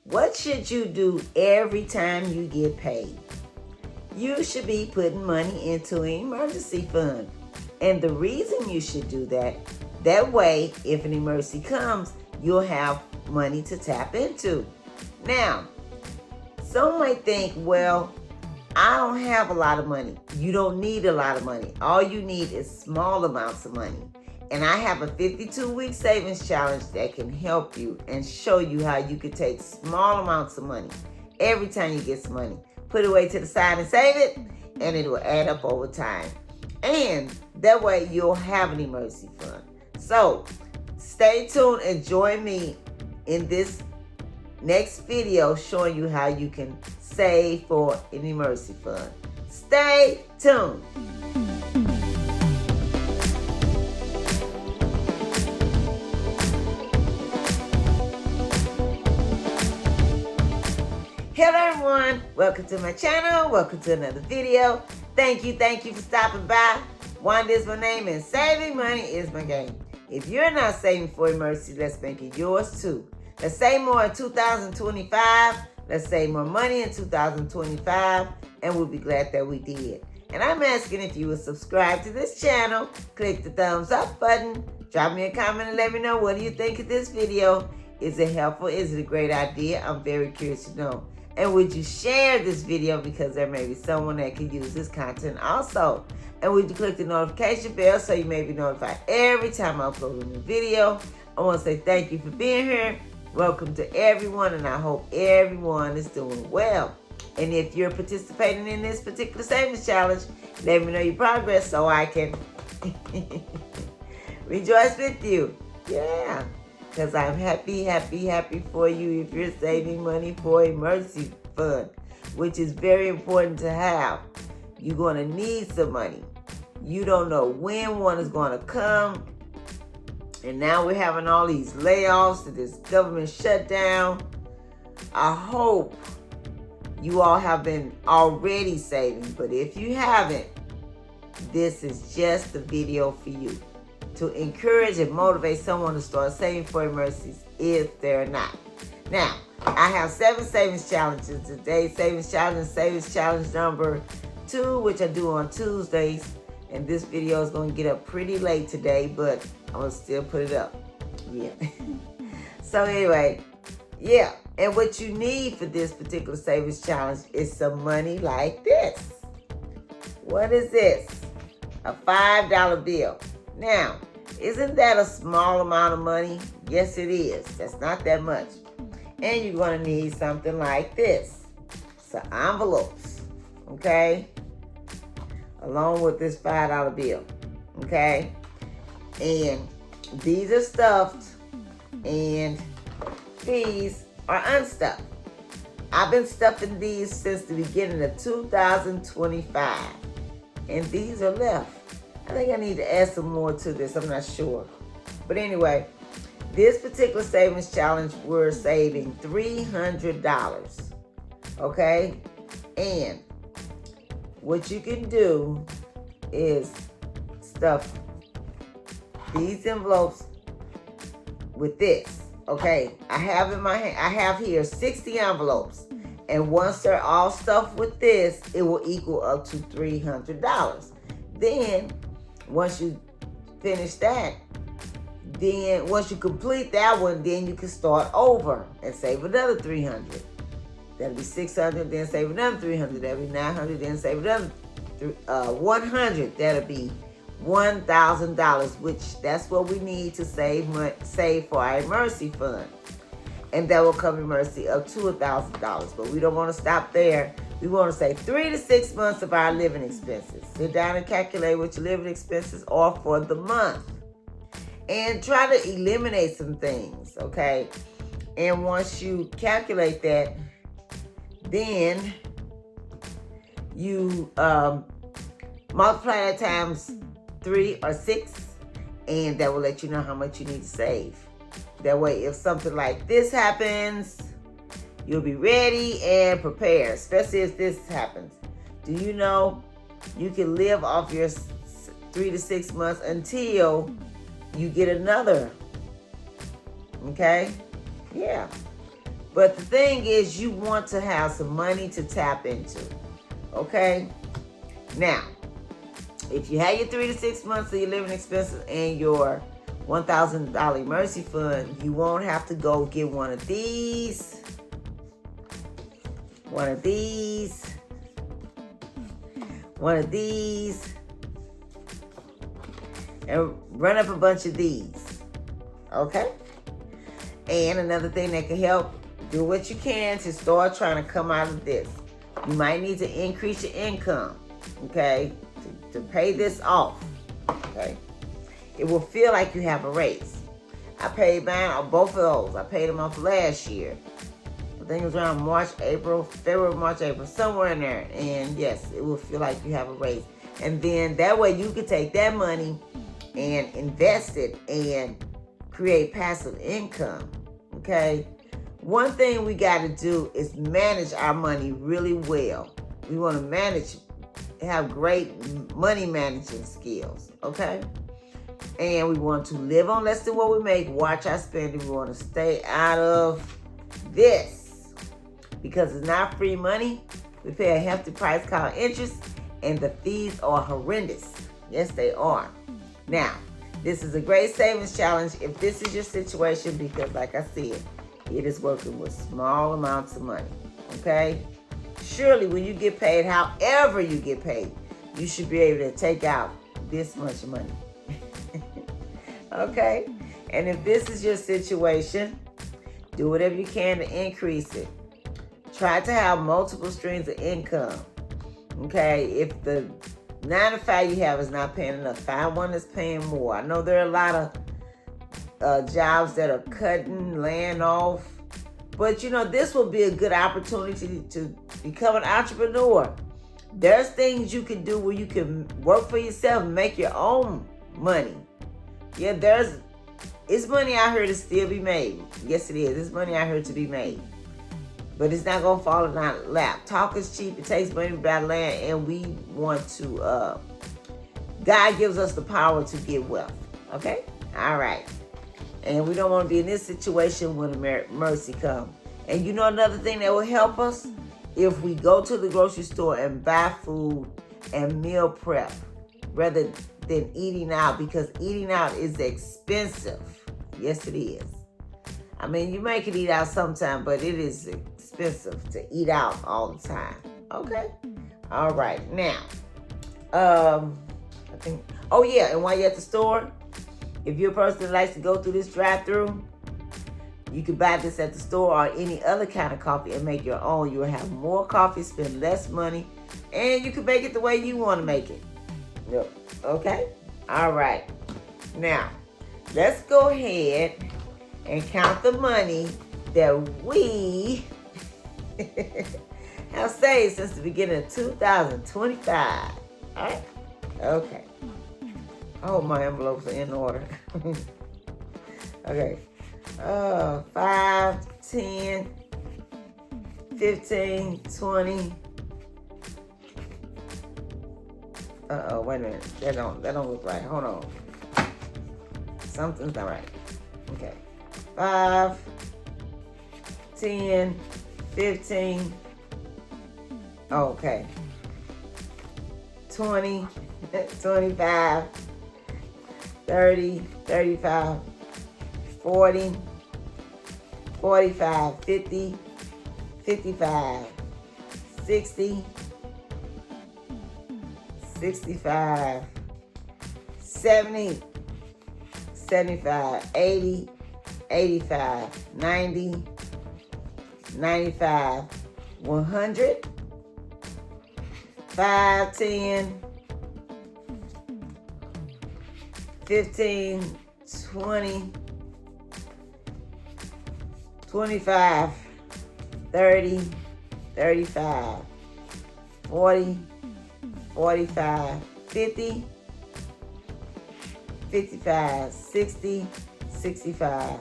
What should you do every time you get paid? You should be putting money into an emergency fund. And the reason you should do that way, if an emergency comes, you'll have money to tap into. Now, some might think, well, I don't have a lot of money. You don't need a lot of money. All you need is small amounts of money. And I have a 52-week savings challenge that can help you and show you how you can take small amounts of money every time you get some money. Put it away to the side and save it, and it will add up over time. And that way you'll have an emergency fund. So stay tuned and join me in this next video showing you how you can save for an emergency fund. Stay tuned. Hello everyone, welcome to my channel, welcome to another video. Thank you for stopping by. Wanda is my name and saving money is my game. If you're not saving for emergency, let's make it yours too. Let's save more in 2025. Let's save more money in 2025, and we'll be glad that we did. And I'm asking if you would subscribe to this channel, click the thumbs up button, drop me a comment and let me know what do you think of this video. Is it helpful? Is it a great idea? I'm very curious to know. And would you share this video because there may be someone that can use this content also. And would you click the notification bell so you may be notified every time I upload a new video. I want to say thank you for being here. Welcome to everyone, and I hope everyone is doing well. And if you're participating in this particular savings challenge, let me know your progress so I can rejoice with you. Yeah, because I'm happy for you if you're saving money for emergency fund, which is very important to have. You're going to need some money. You don't know when one is going to come. And now we're having all these layoffs and this government shutdown. I hope you all have been already saving. But if you haven't, this is just the video for you. To encourage and motivate someone to start saving for emergencies if they're not. Now, I have 7 savings challenges today. Savings challenge number 2, which I do on Tuesdays. And this video is going to get up pretty late today, but I'm going to still put it up. Yeah. So anyway, yeah. And what you need for this particular savings challenge is some money like this. What is this? A $5 bill. Now, isn't that a small amount of money? Yes, it is. That's not that much. And you're going to need something like this. Some envelopes. Okay? Along with this $5 bill. Okay? And these are stuffed and these are unstuffed. I've been stuffing these since the beginning of 2025. And these are left. I think I need to add some more to this. I'm not sure. But anyway, this particular savings challenge, we're saving $300. Okay? And what you can do is stuff these envelopes with this. Okay, I have in my hand, I have here 60 envelopes. And once they're all stuffed with this, it will equal up to $300. Then, once you finish that, then once you complete that one, then you can start over and save another $300. That'll be $600, then save another $300. That'll be $900, then save another $100. That'll be $1,000, which that's what we need to save for our emergency fund. And that will cover emergency up to $1,000. But we don't want to stop there. We want to save 3 to 6 months of our living expenses. Sit down and calculate what your living expenses are for the month. And try to eliminate some things, okay? And once you calculate that, then you multiply that times 3 or 6, and that will let you know how much you need to save. That way, if something like this happens, you'll be ready and prepared, especially if this happens. Do you know you can live off your 3 to 6 months until you get another? Okay? Yeah. But the thing is, you want to have some money to tap into. Okay? Now, if you have your 3 to 6 months of your living expenses and your $1,000 emergency fund, you won't have to go get one of these, and run up a bunch of these. Okay? And another thing that can help, do what you can to start trying to come out of this. You might need to increase your income, okay, to pay this off, okay? It will feel like you have a raise. I paid mine on both of those. I paid them off last year. I think it was around February, March, April, somewhere in there. And yes, it will feel like you have a raise. And then that way you can take that money and invest it and create passive income, okay? One thing we got to do is manage our money really well. We want to have great money managing skills, okay? And we want to live on less than what we make, watch our spending. We want to stay out of this because it's not free money. We pay a hefty price called interest, and the fees are horrendous. Yes, they are. Now, this is a great savings challenge if this is your situation because, like I said, it is working with small amounts of money, okay? Surely when you get paid, however you get paid, you should be able to take out this much money, okay? And if this is your situation, do whatever you can to increase it. Try to have multiple streams of income, okay? If the 9 to 5 you have is not paying enough, find one that's paying more. I know there are a lot of jobs that are cutting, laying off. But this will be a good opportunity to become an entrepreneur. There's things you can do where you can work for yourself and make your own money. Yeah, it's money out here to still be made. Yes, it is. It's money out here to be made. But it's not going to fall in our lap. Talk is cheap. It takes money by land. And we want to, God gives us the power to get wealth. Okay? All right. And we don't want to be in this situation when mercy comes. And another thing that will help us? If we go to the grocery store and buy food and meal prep rather than eating out, because eating out is expensive. Yes, it is. I mean, you may can eat out sometime, but it is expensive to eat out all the time. Okay? All right. Now, I think, and while you're at the store, if you're a person that likes to go through this drive-thru, you can buy this at the store or any other kind of coffee and make your own. You'll have more coffee, spend less money, and you can make it the way you want to make it. Yep. Okay? All right. Now, let's go ahead and count the money that we have saved since the beginning of 2025. All right? Okay. Oh, my envelopes are in order. Okay. 5, 10, 15, 20. Wait a minute. That don't look right. Hold on. Something's not right. Okay. 5, 10, 15. Okay. 20, 25. 30, 35, 40, 45, 50, 55, 60, 65, 70, 75, 80, 85, 90, 95, 100, 5, 10, 15, 20, 25, 30, 35, 40, 45, 50, 55, 60, 65,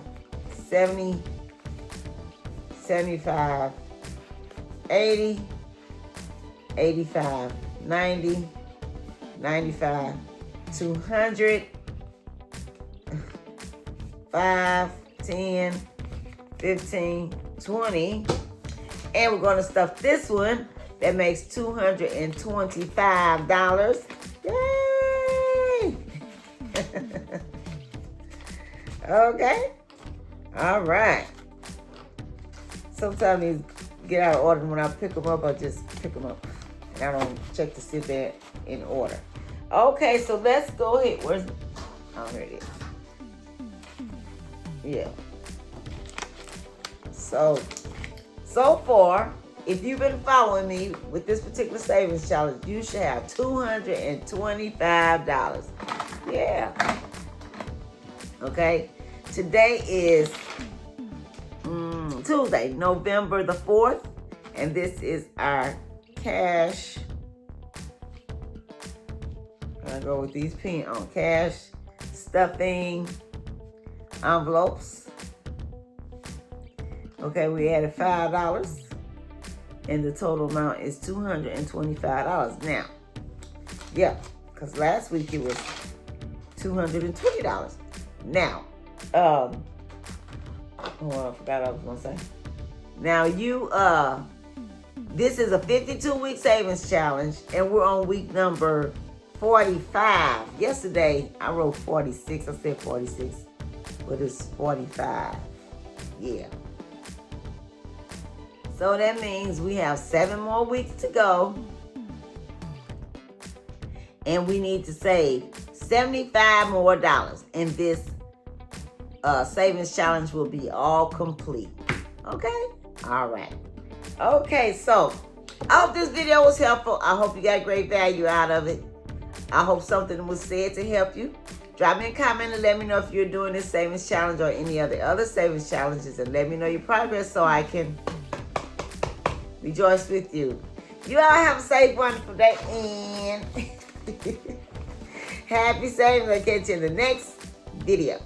70, 75, 80, 85, 90, 95, 200, 5, 10, 15, 20. And we're going to stuff this one that makes $225. Yay! Okay. All right. Sometimes these get out of order. When I pick them up, I just pick them up. And I don't check to see if they're in order. Okay, so let's go ahead. Where's... Oh, here it is. Yeah. So far, if you've been following me with this particular savings challenge, you should have $225. Yeah. Okay. Today is Tuesday, November the 4th, and this is our cash. I go with these cash stuffing envelopes. Okay, we added $5, and the total amount is $225. Now, yeah, because last week it was $220. Now, oh, I forgot what I was gonna say. Now this is a 52-week savings challenge, and we're on week number 45. Yesterday I wrote 46. I said 46, but it's 45. Yeah. So that means we have 7 more weeks to go, and we need to save $75 more, and this savings challenge will be all complete. Okay? All right. Okay, so I hope this video was helpful. I hope you got great value out of it. I hope something was said to help you. Drop me a comment and let me know if you're doing this savings challenge or any other savings challenges, and let me know your progress so I can rejoice with you. You all have a safe, wonderful day, and happy savings. I'll catch you in the next video.